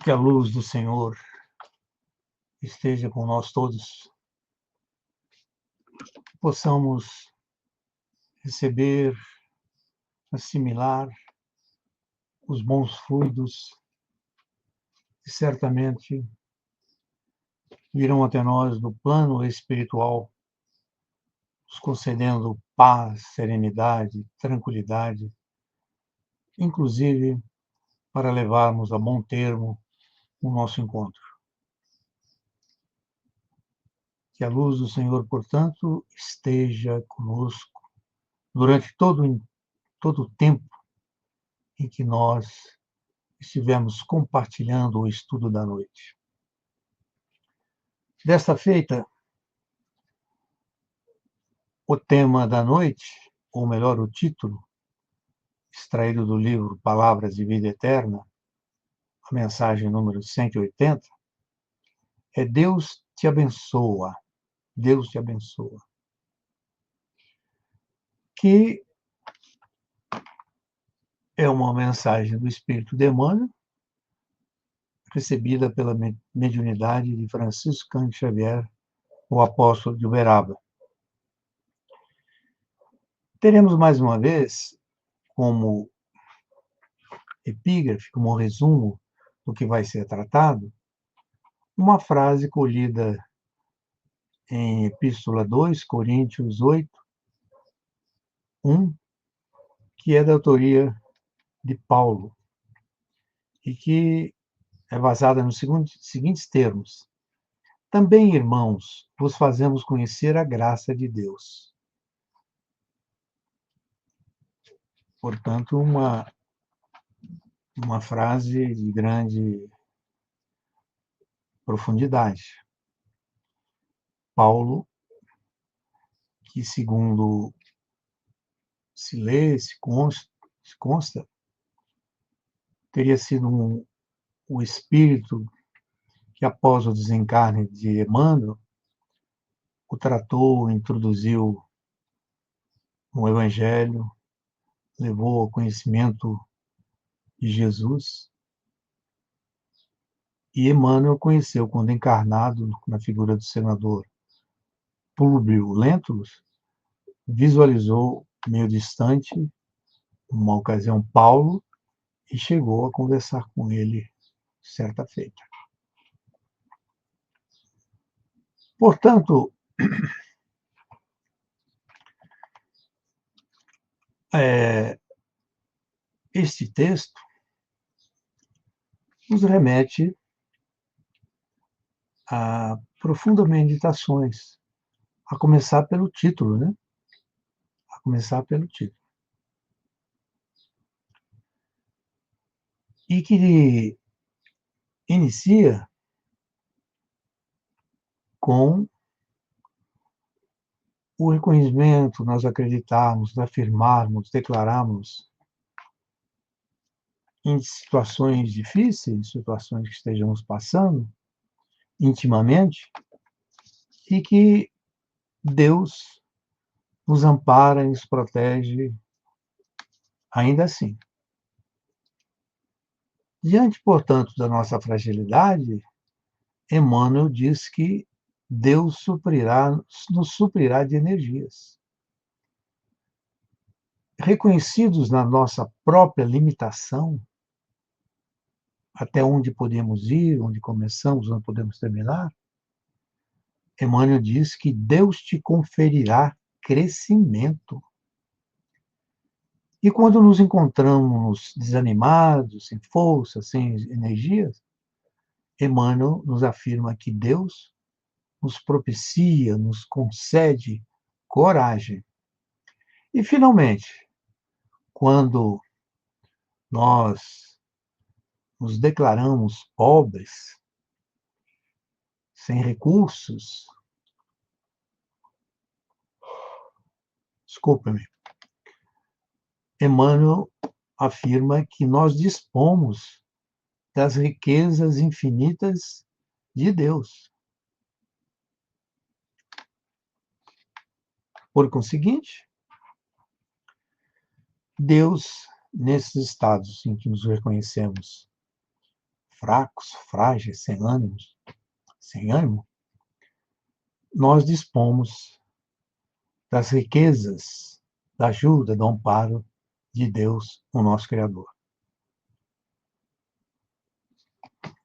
Que a luz do Senhor esteja com nós todos, que possamos receber, assimilar os bons fluidos que certamente virão até nós no plano espiritual, nos concedendo paz, serenidade, tranquilidade, inclusive para levarmos a bom termo o nosso encontro. Que a luz do Senhor, portanto, esteja conosco durante todo o tempo em que nós estivemos compartilhando o estudo da noite. Desta feita, o tema da noite, ou melhor, o título, extraído do livro Palavras de Vida Eterna, a mensagem número 180, é Deus te abençoa. Deus te abençoa. Que é uma mensagem do Espírito de Emmanuel, recebida pela mediunidade de Francisco Cândido Xavier, o apóstolo de Uberaba. Teremos mais uma vez, como epígrafe, como resumo do que vai ser tratado, uma frase colhida em Epístola 2, Coríntios 8, 1, que é da autoria de Paulo, e que é basada nos seguintes termos. Também, irmãos, vos fazemos conhecer a graça de Deus. Portanto, uma frase de grande profundidade. Paulo, que segundo se lê, se consta, teria sido o espírito que, após o desencarne de Emmanuel, o tratou, introduziu no Evangelho, levou ao conhecimento de Jesus. E Emmanuel conheceu, quando encarnado na figura do senador Públio Lentulus, visualizou meio distante, uma ocasião, Paulo, e chegou a conversar com ele certa feita. Portanto, este texto nos remete a profundas meditações, a começar pelo título, né? A começar pelo título. E que inicia com o reconhecimento, nós acreditarmos, afirmarmos, declararmos em situações difíceis, situações que estejamos passando intimamente, e que Deus nos ampara e nos protege ainda assim. Diante, portanto, da nossa fragilidade, Emmanuel diz que Deus nos suprirá de energias. Reconhecidos na nossa própria limitação, até onde podemos ir, onde começamos, onde podemos terminar, Emmanuel diz que Deus te conferirá crescimento. E quando nos encontramos desanimados, sem força, sem energias, Emmanuel nos afirma que Deus nos propicia, nos concede coragem. E, finalmente, quando nós nos declaramos pobres, sem recursos, desculpe-me, Emmanuel afirma que nós dispomos das riquezas infinitas de Deus. Por conseguinte, Deus, nesses estados em que nos reconhecemos fracos, frágeis, sem ânimo, nós dispomos das riquezas, da ajuda, do amparo de Deus, o nosso Criador.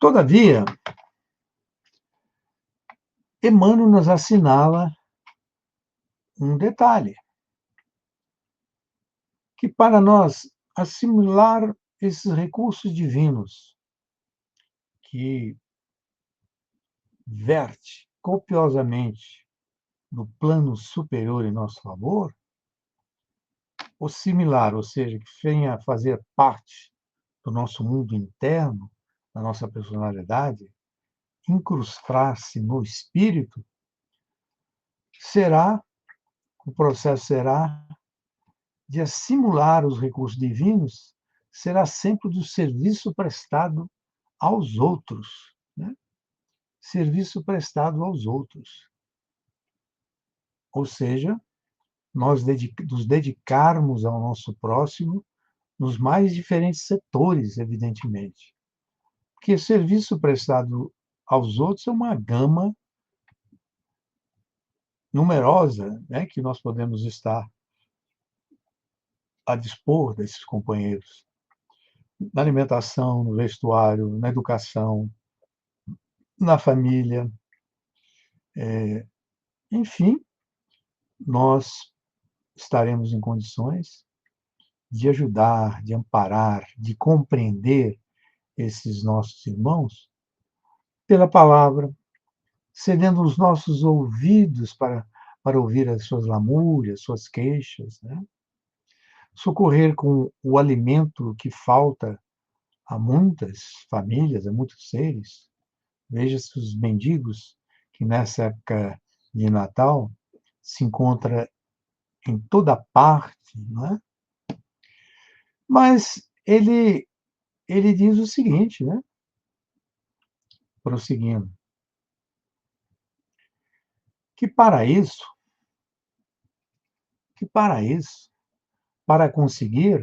Todavia, Emmanuel nos assinala um detalhe, que para nós assimilar esses recursos divinos que verte copiosamente no plano superior em nosso favor, ou similar, ou seja, que venha a fazer parte do nosso mundo interno, da nossa personalidade, incrustar-se no espírito, o processo será de assimilar os recursos divinos, será sempre do serviço prestado aos outros, né? Serviço prestado aos outros. Ou seja, nós nos dedicarmos ao nosso próximo nos mais diferentes setores, evidentemente. Porque serviço prestado aos outros é uma gama numerosa, né, que nós podemos estar a dispor desses companheiros. Na alimentação, no vestuário, na educação, na família, enfim, nós estaremos em condições de ajudar, de amparar, de compreender esses nossos irmãos pela palavra, cedendo os nossos ouvidos para ouvir as suas lamúrias, suas queixas, né? Socorrer com o alimento que falta a muitas famílias, a muitos seres. Veja-se os mendigos que nessa época de Natal se encontra em toda parte, não é? Mas ele diz o seguinte, né? Prosseguindo, que para isso, que para isso, para conseguir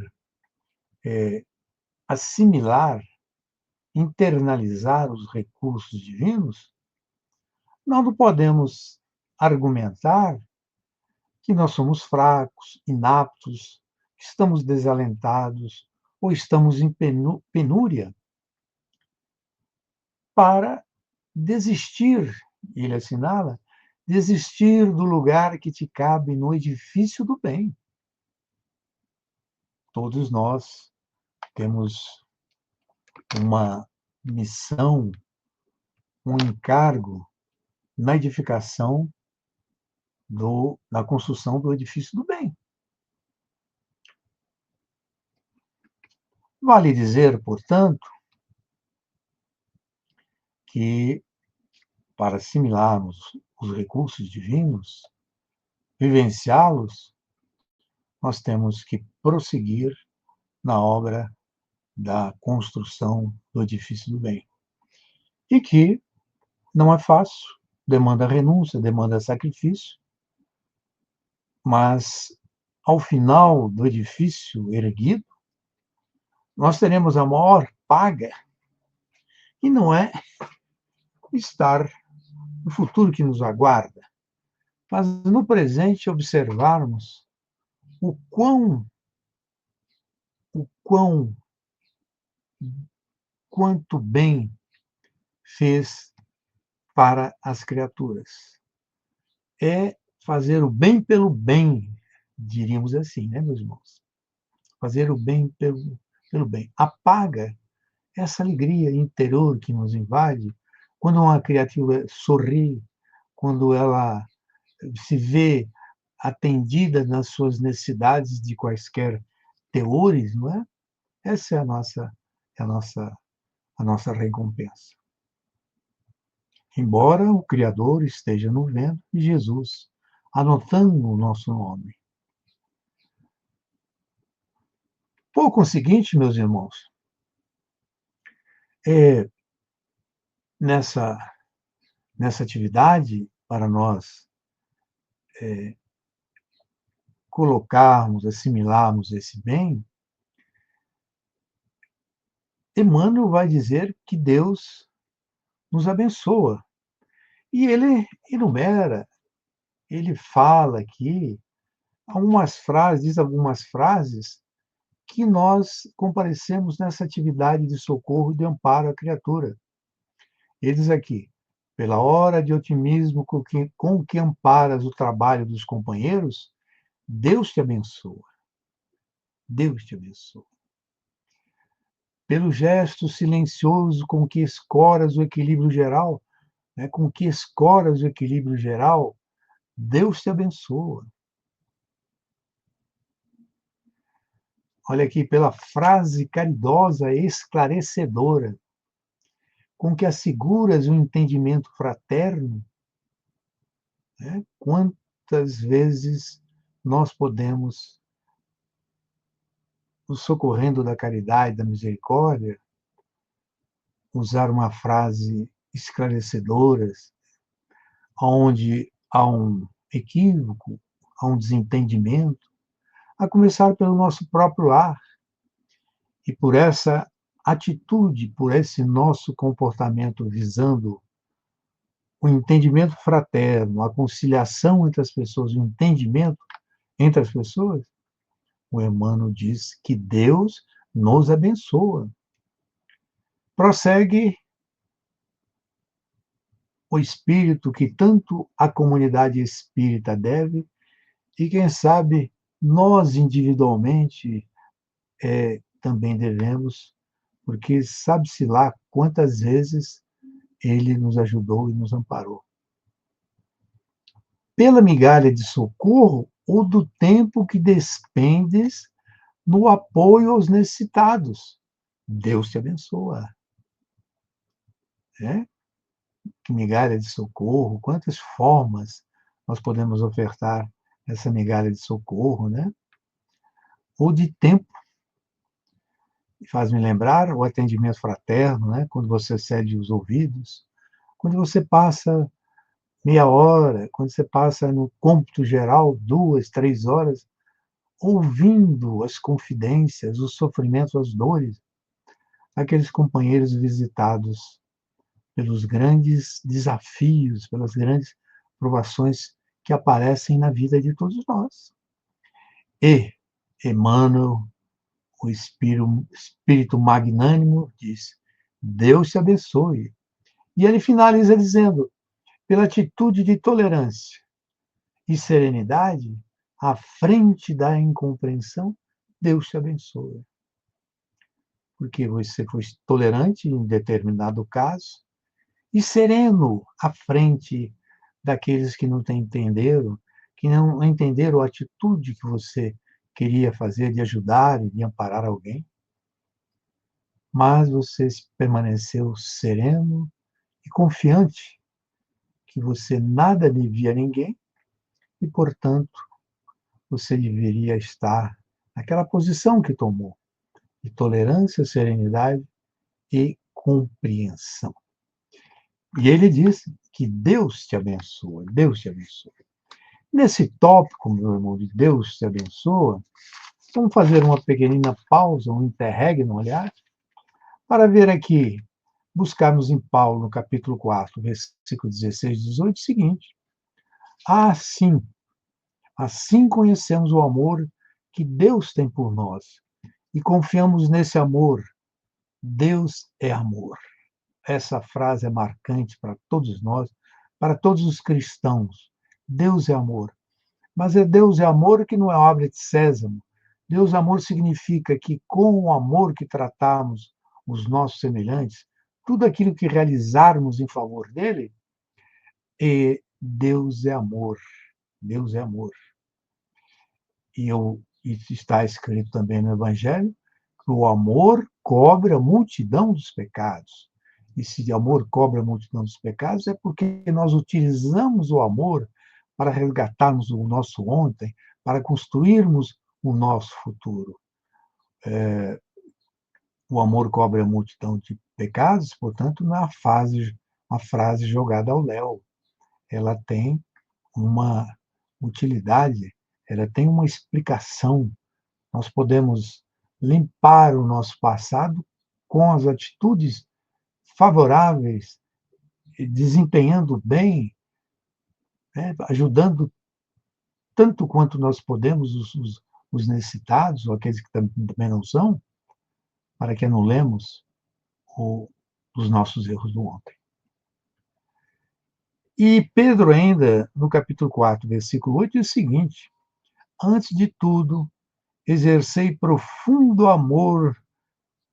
assimilar, internalizar os recursos divinos, nós não podemos argumentar que nós somos fracos, inaptos, que estamos desalentados ou estamos em penúria para desistir, ele assinala, desistir do lugar que te cabe no edifício do bem. Todos nós temos uma missão, um encargo na edificação na construção do edifício do bem. Vale dizer, portanto, que para assimilarmos os recursos divinos, vivenciá-los, nós temos que prosseguir na obra da construção do edifício do bem. E que não é fácil, demanda renúncia, demanda sacrifício, mas ao final do edifício erguido, nós teremos a maior paga, e não é estar no futuro que nos aguarda, mas no presente observarmos o quão, quanto bem fez para as criaturas. É fazer o bem pelo bem, diríamos assim, né, meus irmãos? Fazer o bem pelo bem. Apaga essa alegria interior que nos invade quando uma criatura sorri, quando ela se vê atendida nas suas necessidades de quaisquer teores, não é? Essa é é a nossa, a nossa recompensa. Embora o Criador esteja no vento e Jesus anotando o nosso nome. Por conseguinte, meus irmãos, é, nessa, nessa atividade, para nós colocarmos, assimilarmos esse bem, Emmanuel vai dizer que Deus nos abençoa. E ele enumera, ele fala aqui algumas frases, diz algumas frases que nós comparecemos nessa atividade de socorro e de amparo à criatura. Ele diz aqui: pela hora de otimismo com que amparas o trabalho dos companheiros, Deus te abençoa. Deus te abençoa. Pelo gesto silencioso com que escoras o equilíbrio geral, né, com que escoras o equilíbrio geral, Deus te abençoa. Olha aqui, pela frase caridosa e esclarecedora, com que asseguras o entendimento fraterno, né, quantas vezes nós podemos, nos socorrendo da caridade, da misericórdia, usar uma frase esclarecedora, onde há um equívoco, há um desentendimento, a começar pelo nosso próprio lar. E por essa atitude, por esse nosso comportamento visando o entendimento fraterno, a conciliação entre as pessoas, o entendimento entre as pessoas, o Emmanuel diz que Deus nos abençoa. Prossegue o espírito que tanto a comunidade espírita deve, e quem sabe nós individualmente também devemos, porque sabe-se lá quantas vezes ele nos ajudou e nos amparou. Pela migalha de socorro ou do tempo que despendes no apoio aos necessitados. Deus te abençoa. Né? Que migalha de socorro, quantas formas nós podemos ofertar essa migalha de socorro, né? Ou de tempo. Faz-me lembrar o atendimento fraterno, né? Quando você cede os ouvidos, quando você passa meia hora, quando você passa no cômputo geral 2, 3 horas, ouvindo as confidências, os sofrimentos, as dores, aqueles companheiros visitados pelos grandes desafios, pelas grandes provações que aparecem na vida de todos nós. E Emmanuel, o espírito magnânimo, diz: Deus te abençoe. E ele finaliza dizendo: pela atitude de tolerância e serenidade, à frente da incompreensão, Deus te abençoe. Porque você foi tolerante em determinado caso e sereno à frente daqueles que não te entenderam, que não entenderam a atitude que você queria fazer de ajudar e de amparar alguém, mas você permaneceu sereno e confiante que você nada devia a ninguém e, portanto, você deveria estar naquela posição que tomou, de tolerância, serenidade e compreensão. E ele diz que Deus te abençoa, Deus te abençoa. Nesse tópico, meu irmão, de Deus te abençoa, vamos fazer uma pequenina pausa, um interregno, aliás, para ver aqui, buscarmos em Paulo, no capítulo 4, versículo 16 e 18, o seguinte: assim, assim conhecemos o amor que Deus tem por nós e confiamos nesse amor. Deus é amor. Essa frase é marcante para todos nós, para todos os cristãos. Deus é amor. Mas Deus é amor que não é obra de sésamo. Deus é amor significa que com o amor que tratamos os nossos semelhantes, tudo aquilo que realizarmos em favor dele, Deus é amor. Deus é amor. E está escrito também no Evangelho que o amor cobre a multidão dos pecados. E se o amor cobre a multidão dos pecados, é porque nós utilizamos o amor para resgatarmos o nosso ontem, para construirmos o nosso futuro. O amor cobre a multidão de pecados, portanto, não é uma frase jogada ao léu. Ela tem uma utilidade, ela tem uma explicação. Nós podemos limpar o nosso passado com as atitudes favoráveis, desempenhando bem, né, ajudando tanto quanto nós podemos os necessitados, ou aqueles que também não são, para que anulemos o, os nossos erros do ontem. E Pedro ainda, no capítulo 4, versículo 8, diz o seguinte: antes de tudo, exercei profundo amor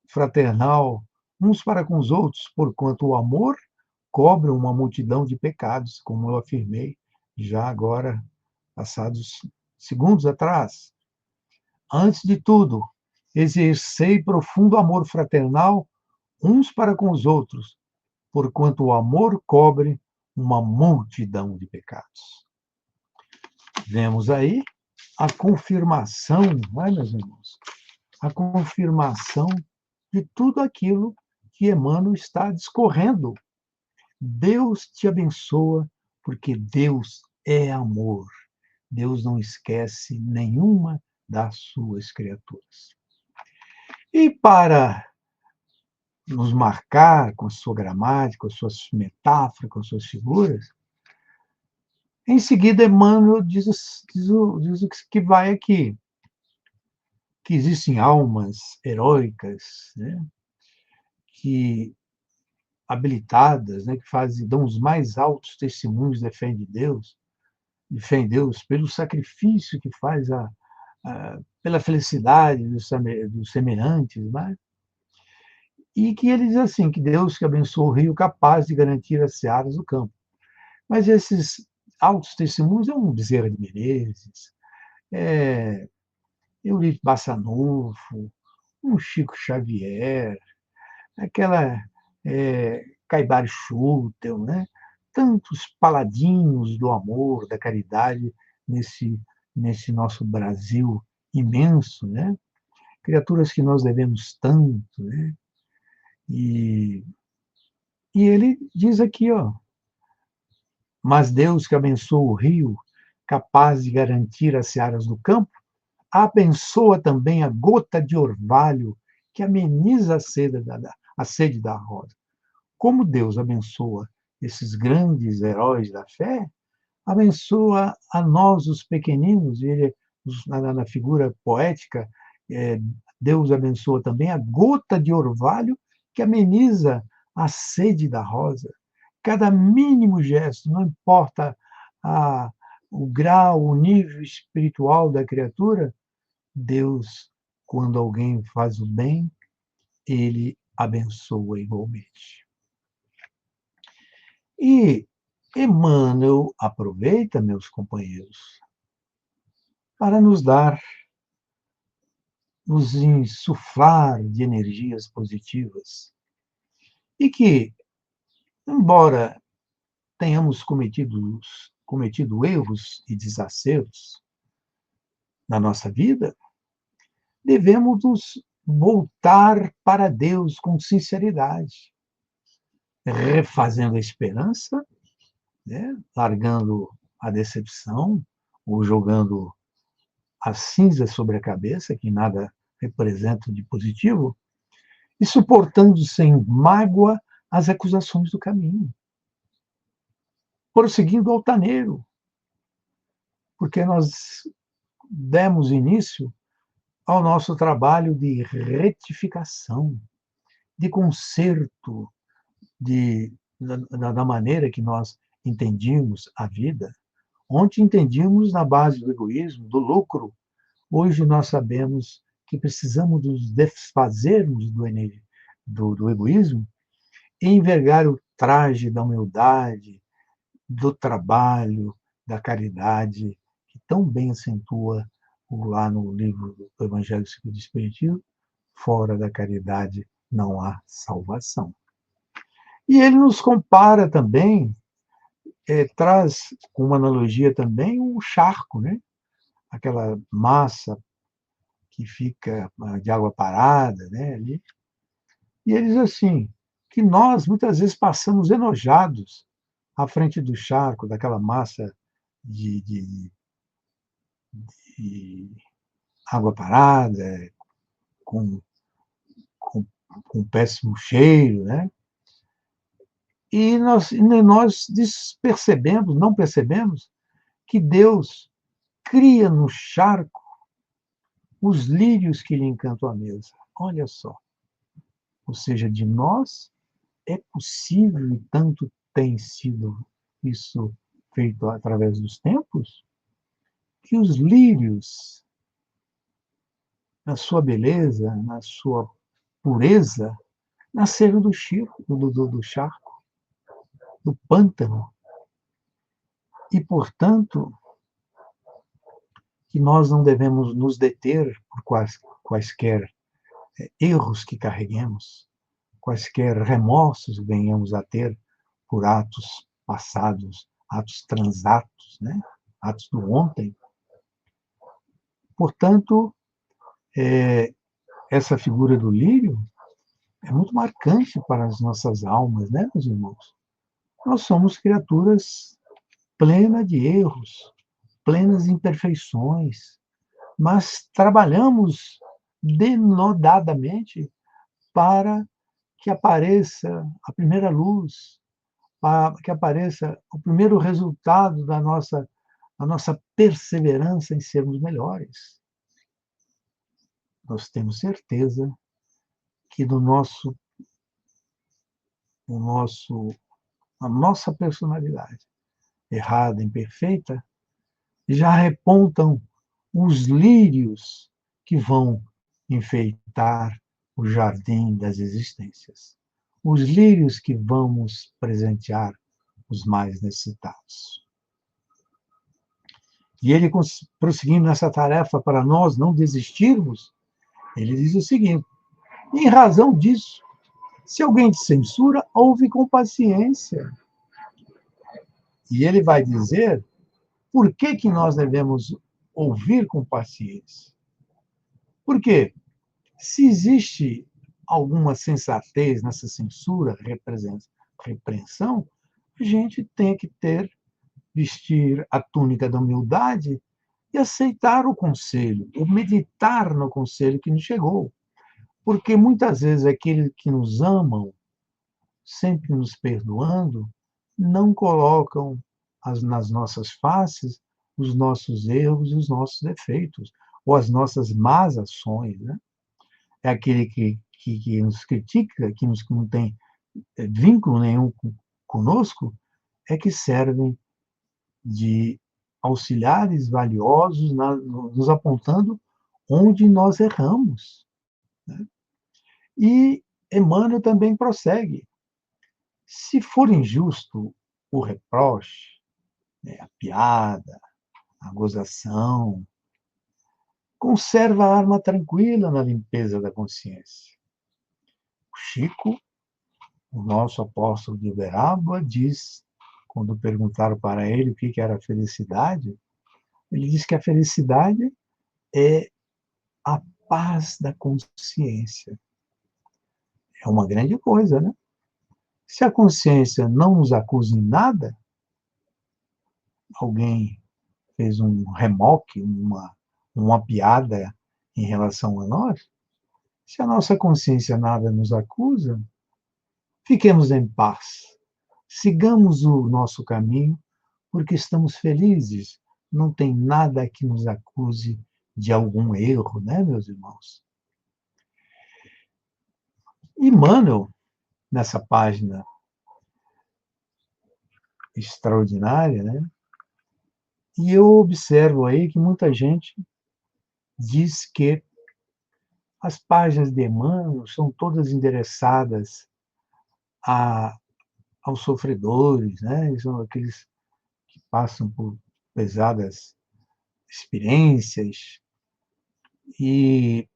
fraternal uns para com os outros, porquanto o amor cobre uma multidão de pecados, como eu afirmei já agora, passados segundos atrás. Antes de tudo, exercei profundo amor fraternal uns para com os outros, porquanto o amor cobre uma multidão de pecados. Vemos aí a confirmação, não é, meus irmãos? A confirmação de tudo aquilo que Emmanuel está discorrendo. Deus te abençoa, porque Deus é amor. Deus não esquece nenhuma das suas criaturas. E para nos marcar com a sua gramática, com as suas metáforas, com as suas figuras, em seguida Emmanuel diz o que vai aqui, que existem almas heróicas, né, que habilitadas, né, que dão os mais altos testemunhos defende Deus pelo sacrifício que faz pela felicidade dos semelhantes, né? E que ele diz assim, que Deus que abençoa o rio capaz de garantir as searas do campo. Mas esses altos testemunhos é um Bezerra de Menezes, é Eurico Bassanufo, um Chico Xavier, aquela Caibara Schutel, né? Tantos paladins do amor, da caridade nesse nosso Brasil imenso, né? Criaturas que nós devemos tanto, né? E, e ele diz aqui, ó, mas Deus que abençoa o rio, capaz de garantir as searas do campo, abençoa também a gota de orvalho que ameniza a sede da rosa. Como Deus abençoa esses grandes heróis da fé, abençoa a nós, os pequeninos, e ele, na figura poética, é, Deus abençoa também a gota de orvalho que ameniza a sede da rosa. Cada mínimo gesto, não importa a, o grau, o nível espiritual da criatura, Deus, quando alguém faz o bem, ele abençoa igualmente. E Emmanuel aproveita, meus companheiros, para nos insuflar de energias positivas. E que, embora tenhamos cometido erros e desacertos na nossa vida, devemos nos voltar para Deus com sinceridade, refazendo a esperança, né? Largando a decepção, ou jogando as cinzas sobre a cabeça, que nada representa de positivo, e suportando sem mágoa as acusações do caminho, prosseguindo altaneiro, porque nós demos início ao nosso trabalho de retificação, de conserto da maneira que nós entendíamos a vida. Ontem entendíamos na base do egoísmo, do lucro. Hoje nós sabemos que precisamos nos desfazermos do egoísmo e envergar o traje da humildade, do trabalho, da caridade, que tão bem acentua lá no livro do Evangelho segundo o Espiritismo, fora da caridade não há salvação. E ele nos compara também, traz uma analogia também o charco, né? Aquela massa que fica de água parada, né? Ali. E ele diz assim, que nós muitas vezes passamos enojados à frente do charco, daquela massa de, de, de água parada, com, com com péssimo cheiro, né? E nós percebemos, não percebemos, que Deus cria no charco os lírios que lhe encantam a mesa. Olha só. Ou seja, de nós é possível, e tanto tem sido isso feito através dos tempos, que os lírios, na sua beleza, na sua pureza, nasceram do charco, do pântano. E, portanto, que nós não devemos nos deter por quaisquer erros que carreguemos, quaisquer remorsos que venhamos a ter por atos passados, atos transatos, né? Atos do ontem. Portanto, essa figura do lírio é muito marcante para as nossas almas, né, meus irmãos? Nós somos criaturas plenas de erros, plenas de imperfeições, mas trabalhamos denodadamente para que apareça a primeira luz, para que apareça o primeiro resultado da nossa perseverança em sermos melhores. Nós temos certeza que a nossa personalidade errada, imperfeita, já repontam os lírios que vão enfeitar o jardim das existências. Os lírios que vamos presentear os mais necessitados. E ele, prosseguindo nessa tarefa para nós não desistirmos, ele diz o seguinte: em razão disso, se alguém te censura, ouve com paciência. E ele vai dizer por que que nós devemos ouvir com paciência. Por quê? Se existe alguma sensatez nessa censura, repreensão, a gente tem que vestir a túnica da humildade e aceitar o conselho, ou meditar no conselho que nos chegou. Porque muitas vezes aqueles que nos amam, sempre nos perdoando, não colocam nas nossas faces os nossos erros, os nossos defeitos, ou as nossas más ações, né? É aquele que nos critica, que não tem vínculo nenhum conosco, é que servem de auxiliares valiosos, nos apontando onde nós erramos. Né? E Emmanuel também prossegue. Se for injusto o reproche, né, a piada, a gozação, conserva a alma tranquila na limpeza da consciência. O Chico, o nosso apóstolo de Uberaba, diz, quando perguntaram para ele o que era a felicidade, ele diz que a felicidade é a paz da consciência. É uma grande coisa, né? Se a consciência não nos acusa em nada, alguém fez um remoque, uma piada em relação a nós, se a nossa consciência nada nos acusa, fiquemos em paz. Sigamos o nosso caminho, porque estamos felizes. Não tem nada que nos acuse de algum erro, né, meus irmãos? Emmanuel, nessa página extraordinária, né? E eu observo aí que muita gente diz que as páginas de Emmanuel são todas endereçadas a, aos sofredores, né? São aqueles que passam por pesadas experiências e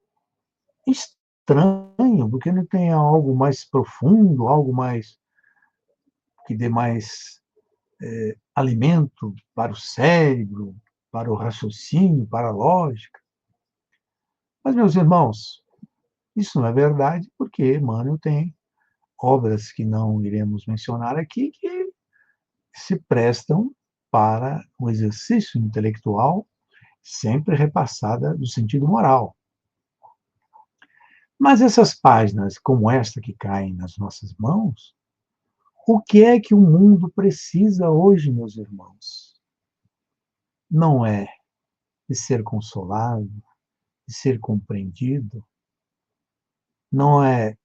estranho, porque não tem algo mais profundo, algo mais que dê mais alimento para o cérebro, para o raciocínio, para a lógica. Mas, meus irmãos, isso não é verdade, porque Emmanuel tem obras que não iremos mencionar aqui, que se prestam para o exercício intelectual, sempre repassada do sentido moral. Mas essas páginas, como esta que caem nas nossas mãos, o que é que o mundo precisa hoje, meus irmãos? Não é de ser consolado, de ser compreendido, não é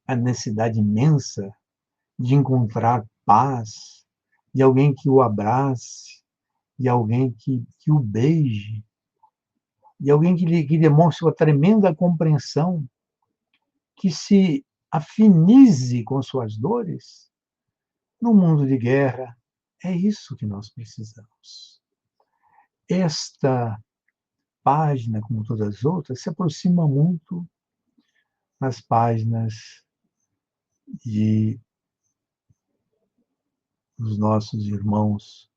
a necessidade imensa de encontrar paz, de alguém que o abrace, de alguém que o beije, de alguém que demonstre uma tremenda compreensão, que se afinize com suas dores. No mundo de guerra, é isso que nós precisamos. Esta página, como todas as outras, se aproxima muito das páginas de dos nossos irmãos,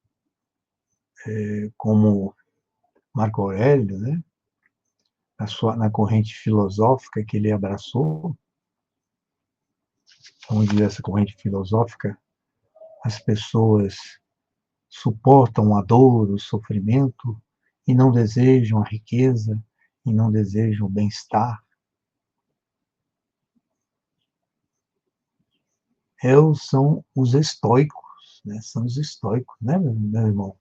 como Marco Aurélio, né? Na corrente filosófica que ele abraçou, onde essa corrente filosófica as pessoas suportam a dor, o sofrimento e não desejam a riqueza e não desejam o bem-estar. São os estoicos, né? São os estoicos, né, meu irmão?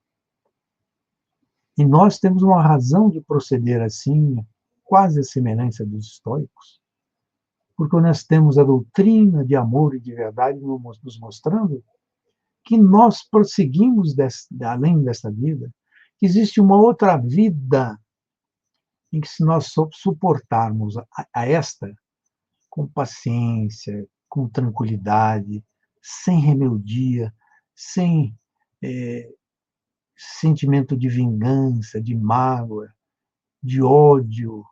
E nós temos uma razão de proceder assim, quase a semelhança dos estoicos, porque nós temos a doutrina de amor e de verdade nos mostrando que nós prosseguimos além desta vida, que existe uma outra vida em que, se nós suportarmos a esta com paciência, com tranquilidade, sem rebeldia, sem sentimento de vingança, de mágoa, de ódio,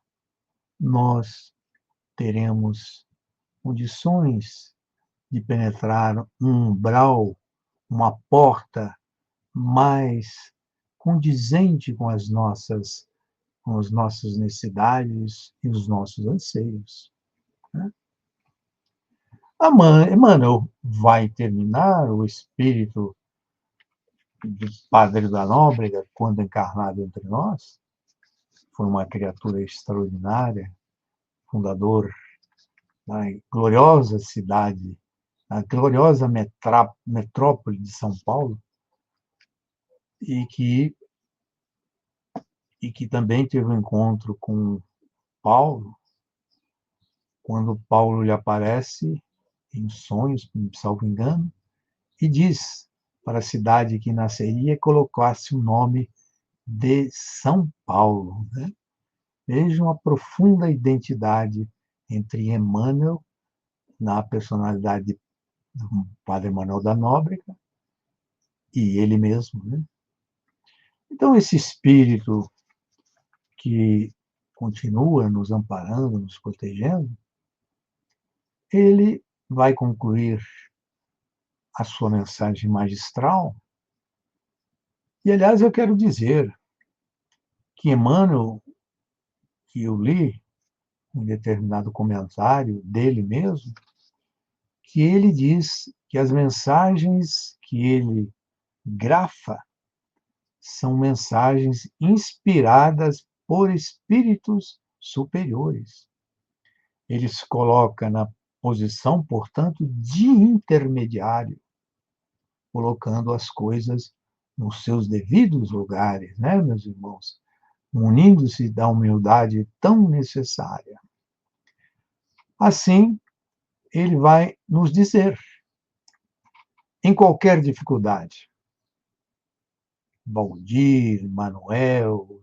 nós teremos condições de penetrar um umbral, uma porta mais condizente com as nossas necessidades e os nossos anseios, né? Emmanuel vai terminar o espírito de Padre da Nóbrega, quando encarnado entre nós, foi uma criatura extraordinária, fundador da gloriosa cidade, da gloriosa metrópole de São Paulo, e que também teve um encontro com Paulo, quando Paulo lhe aparece em sonhos, salvo engano, e diz para a cidade que nasceria colocasse o nome de São Paulo, né? Vejam a profunda identidade entre Emmanuel, na personalidade do Padre Manuel da Nóbrega, e ele mesmo, né? Então, esse espírito que continua nos amparando, nos protegendo, ele vai concluir a sua mensagem magistral. E, aliás, eu quero dizer que Emmanuel, que eu li um determinado comentário dele mesmo, que ele diz que as mensagens que ele grafa são mensagens inspiradas por espíritos superiores. Ele se coloca na posição, portanto, de intermediário, colocando as coisas nos seus devidos lugares, né, meus irmãos? Munindo-se da humildade tão necessária. Assim, ele vai nos dizer, em qualquer dificuldade, Valdir, Manuel,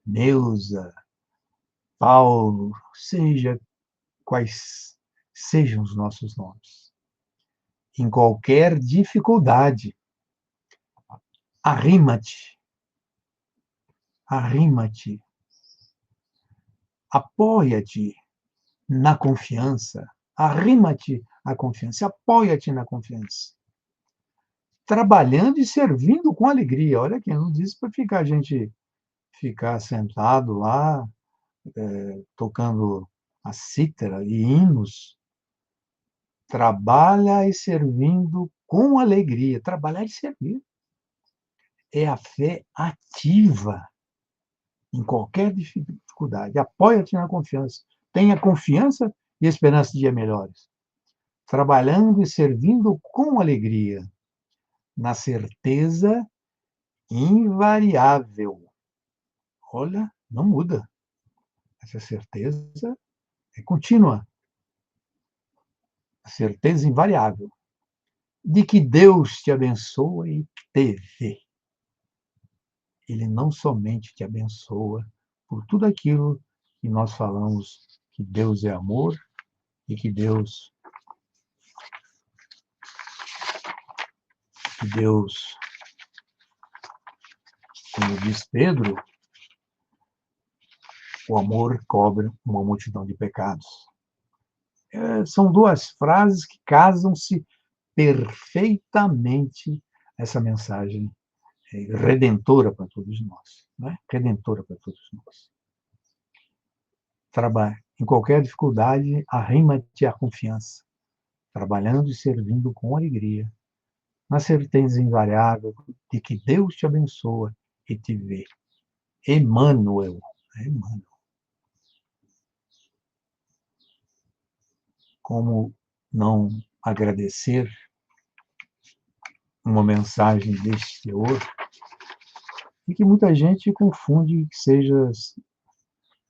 Neuza, Paulo, seja quais sejam os nossos nomes, em qualquer dificuldade, arrima-te, arrima-te, apoia-te na confiança, arrima-te à confiança, apoia-te na confiança, trabalhando e servindo com alegria. Olha aqui, não disse para ficar a gente ficar sentado lá, tocando a cítara e hinos. Trabalha e servindo com alegria. Trabalhar e servir é a fé ativa, em qualquer dificuldade. Apoia-te na confiança. Tenha confiança e esperança de dias melhores. Trabalhando e servindo com alegria, na certeza invariável. Olha, não muda. Essa certeza é contínua. A certeza invariável de que Deus te abençoa e te vê. Ele não somente te abençoa por tudo aquilo que nós falamos, que Deus é amor e que Deus, como diz Pedro, o amor cobre uma multidão de pecados. São duas frases que casam-se perfeitamente essa mensagem redentora para todos nós, né? Redentora para todos nós. Trabalhe. Em qualquer dificuldade, arrima-te à confiança, trabalhando e servindo com alegria, na certeza invariável de que Deus te abençoa e te vê. Emmanuel. Emmanuel. Como não agradecer uma mensagem deste teor e que muita gente confunde que seja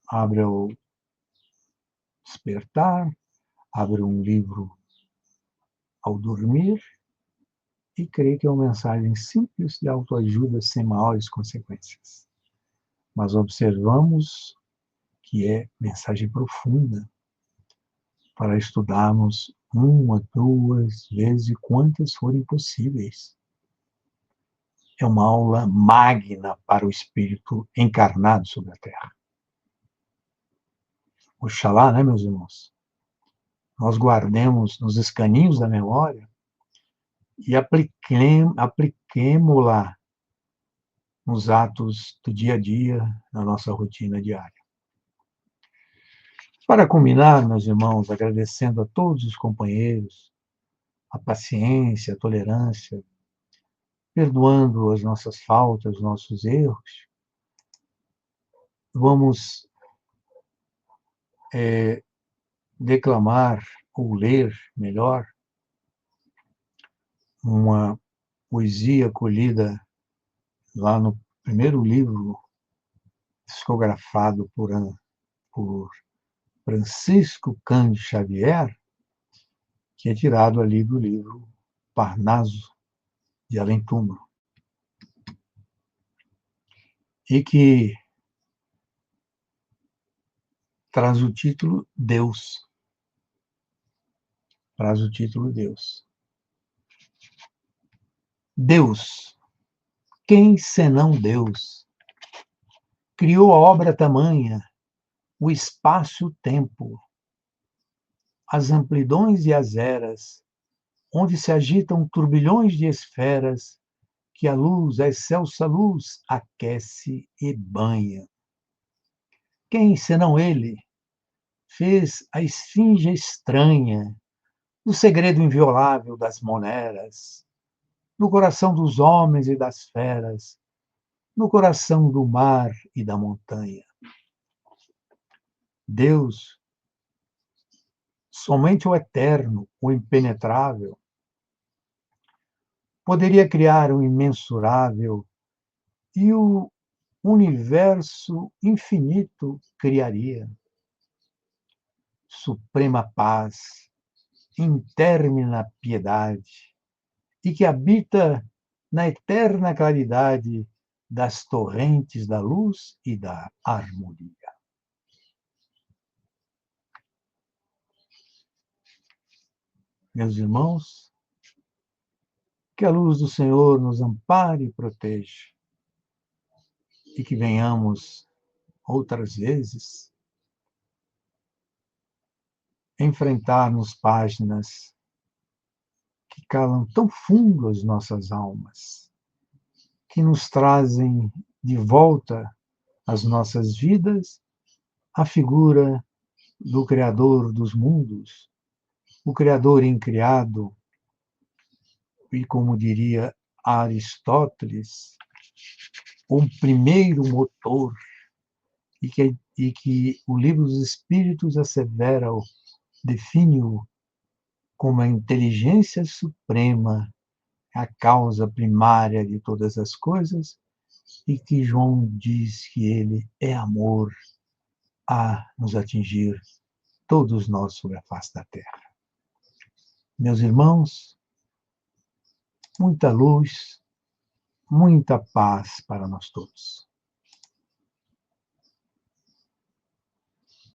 abre o despertar, abre um livro ao dormir e crê que é uma mensagem simples de autoajuda sem maiores consequências. Mas observamos que é mensagem profunda para estudarmos uma, duas vezes, quantas forem possíveis. É uma aula magna para o espírito encarnado sobre a Terra. Oxalá, né, meus irmãos? Nós guardemos nos escaninhos da memória e apliquemo-la nos atos do dia a dia, na nossa rotina diária. Para culminar, meus irmãos, agradecendo a todos os companheiros a paciência, a tolerância, perdoando as nossas faltas, os nossos erros, vamos declamar ou ler melhor uma poesia colhida lá no primeiro livro psicografado por Francisco Cândido Xavier, que é tirado ali do livro Parnaso de Além Túmulo, e que traz o título Deus. Traz o título Deus. Deus, quem senão Deus, criou a obra tamanha, o espaço e o tempo, as amplidões e as eras, onde se agitam turbilhões de esferas, que a luz, a excelsa luz, aquece e banha. Quem, senão ele, fez a esfinge estranha, o segredo inviolável das moneras, no coração dos homens e das feras, no coração do mar e da montanha. Deus, somente o eterno, o impenetrável, poderia criar o imensurável e o universo infinito criaria. Suprema paz, intermina piedade, e que habita na eterna claridade das torrentes da luz e da harmonia. Meus irmãos, que a luz do Senhor nos ampare e proteja, e que venhamos outras vezes enfrentarmos páginas que calam tão fundo as nossas almas, que nos trazem de volta às nossas vidas a figura do Criador dos mundos, o Criador incriado, e como diria Aristóteles, o primeiro motor e que o Livro dos Espíritos assevera-o, define-o como a inteligência suprema, a causa primária de todas as coisas, e que João diz que ele é amor a nos atingir, todos nós sobre a face da terra. Meus irmãos, muita luz, muita paz para nós todos.